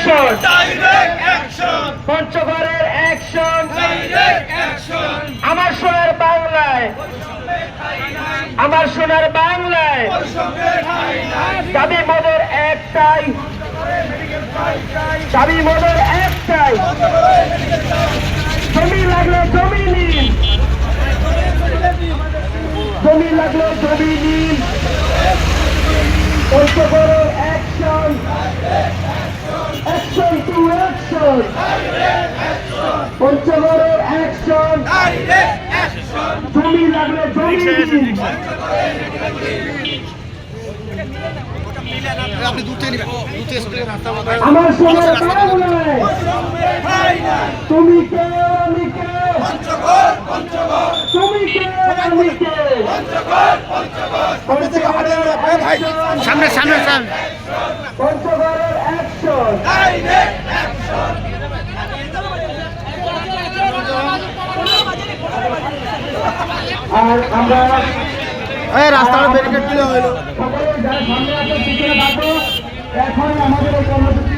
Action, পঞ্চগড়ের action, আমার সোনার বাংলায়, আমার সোনার বাংলায় দাবি মোদের একটাই, দাবি মোদের একটাই, জমি লাগলে জমি নিন, জমি লাগলে জমি নিন। পঞ্চগড়ের অ্যাকশন, অ্যাকশন টু অ্যাকশন, পঞ্চগড়ের অ্যাকশন, জমি লাগলে জমি নিন। আমার সোনার বাংলায় তুমি কে আমি কে, তুমি কে আমি কে, সামনে সামনে সামনে পঞ্চগড়ের অ্যাকশন, আর আমরা রাস্তাটা ব্যারিকেড দিলে হইলো। সকলে যারা সামনে আছে পিছনে থাকো। এখন আমাদের এই কর্মসূচি